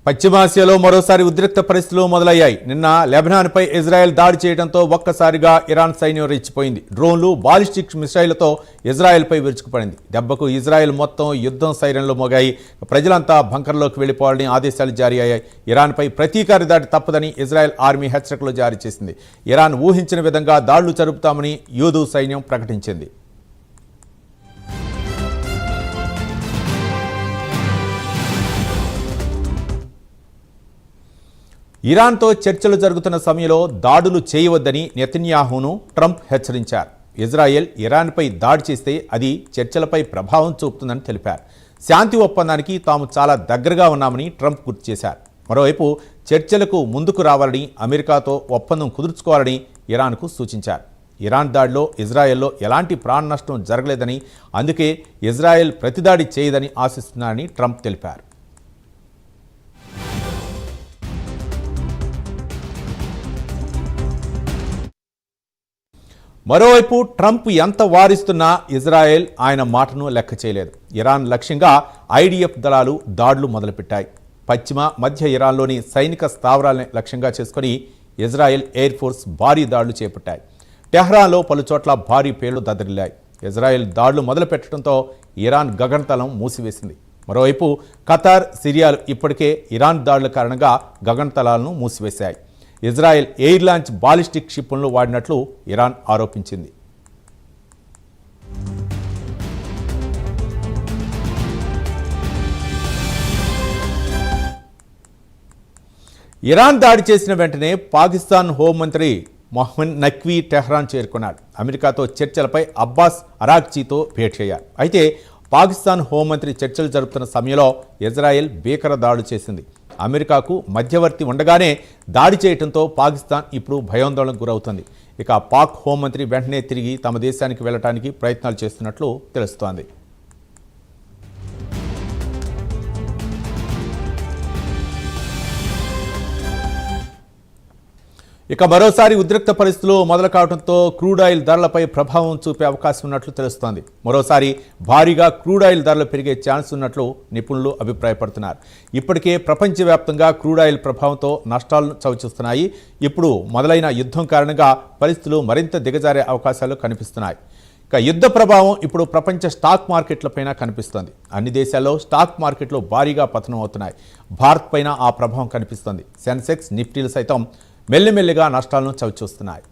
పశ్చిమాసియాలో మరోసారి ఉద్రిక్త పరిస్థితులు మొదలయ్యాయి. నిన్న లెబనాన్పై ఇజ్రాయెల్ దాడి చేయడంతో ఒక్కసారిగా ఇరాన్ సైన్యం రెచ్చిపోయింది. డ్రోన్లు, బాలిస్టిక్ మిసైళ్లతో ఇజ్రాయెల్పై విరుచుకుపడింది. దెబ్బకు ఇజ్రాయెల్ మొత్తం యుద్ధం సైరన్లు మోగాయి. ప్రజలంతా బంకర్లోకి వెళ్లిపోవాలని ఆదేశాలు జారీ అయ్యాయి. ఇరాన్పై ప్రతీకార దాడి తప్పదని ఇజ్రాయెల్ ఆర్మీ హెచ్చరికలు జారీ చేసింది. ఇరాన్ ఊహించిన విధంగా దాడులు జరుపుతామని యూదు సైన్యం ప్రకటించింది. ఇరాన్తో చర్చలు జరుగుతున్న సమయంలో దాడులు చేయవద్దని నెతన్యాహును ట్రంప్ హెచ్చరించారు. ఇజ్రాయెల్ ఇరాన్పై దాడి చేస్తే అది చర్చలపై ప్రభావం చూపుతుందని తెలిపారు. శాంతి ఒప్పందానికి తాము చాలా దగ్గరగా ఉన్నామని ట్రంప్ గుర్తు చేశారు. మరోవైపు చర్చలకు ముందుకు రావాలని, అమెరికాతో ఒప్పందం కుదుర్చుకోవాలని ఇరాన్కు సూచించారు. ఇరాన్ దాడిలో ఇజ్రాయెల్లో ఎలాంటి ప్రాణ నష్టం జరగలేదని, అందుకే ఇజ్రాయెల్ ప్రతిదాడి చేయదని ఆశిస్తున్నారని ట్రంప్ తెలిపారు. మరోవైపు ట్రంప్ ఎంత వారిస్తున్నా ఇజ్రాయెల్ ఆయన మాటను లెక్క చేయలేదు. ఇరాన్ లక్ష్యంగా ఐడిఎఫ్ దళాలు దాడులు మొదలుపెట్టాయి. పశ్చిమ మధ్య ఇరాన్లోని సైనిక స్థావరాలను లక్ష్యంగా చేసుకుని ఇజ్రాయెల్ ఎయిర్ ఫోర్స్ భారీ దాడులు చేపట్టాయి. టెహ్రాన్లో పలుచోట్ల భారీ పేలుళ్లు దద్దరిల్లాయి. ఇజ్రాయెల్ దాడులు మొదలుపెట్టడంతో ఇరాన్ గగనతలం మూసివేసింది. మరోవైపు ఖతార్, సిరియాలు ఇప్పటికే ఇరాన్ దాడుల కారణంగా గగనతలాలను మూసివేశాయి. ఇజ్రాయెల్ ఎయిర్ లాంచ్ బాలిస్టిక్ క్షిపణులు వాడినట్లు ఇరాన్ ఆరోపించింది. ఇరాన్ దాడి చేసిన వెంటనే పాకిస్తాన్ హోంమంత్రి మొహమ్మద్ నఖ్వీ టెహ్రాన్ చేరుకున్నాడు. అమెరికాతో చర్చలపై అబ్బాస్ అరాగ్చీతో భేటీ అయ్యారు. అయితే పాకిస్తాన్ హోంమంత్రి చర్చలు జరుపుతున్న సమయంలో ఇజ్రాయెల్ భీకర దాడులు చేసింది. అమెరికాకు మధ్యవర్తి ఉండగానే దాడి చేయడంతో పాకిస్తాన్ ఇప్పుడు భయాందోళనకు గురవుతుంది. ఇక పాక్ హోంమంత్రి వెంటనే తిరిగి తమ దేశానికి వెళ్లడానికి ప్రయత్నాలు చేస్తున్నట్లు తెలుస్తోంది. ఇక మరోసారి ఉద్రిక్త పరిస్థితులు మొదలు కావడంతో క్రూడ్ ఆయిల్ ధరలపై ప్రభావం చూపే అవకాశం ఉన్నట్లు తెలుస్తోంది. మరోసారి భారీగా క్రూడ్ ఆయిల్ ధరలు పెరిగే ఛాన్స్ ఉన్నట్లు నిపుణులు అభిప్రాయపడుతున్నారు. ఇప్పటికే ప్రపంచవ్యాప్తంగా క్రూడ్ ఆయిల్ ప్రభావంతో నష్టాలను చవిచూస్తున్నాయి. ఇప్పుడు మొదలైన యుద్ధం కారణంగా పరిస్థితులు మరింత దిగజారే అవకాశాలు కనిపిస్తున్నాయి. ఇక యుద్ధ ప్రభావం ఇప్పుడు ప్రపంచ స్టాక్ మార్కెట్లపైన కనిపిస్తోంది. అన్ని దేశాల్లో స్టాక్ మార్కెట్లు భారీగా పతనం అవుతున్నాయి. భారత్ పైన ఆ ప్రభావం కనిపిస్తోంది. సెన్సెక్స్, నిఫ్టీలు సైతం మెల్లిమెల్లిగా నష్టాలను చవిచూస్తున్నాయి.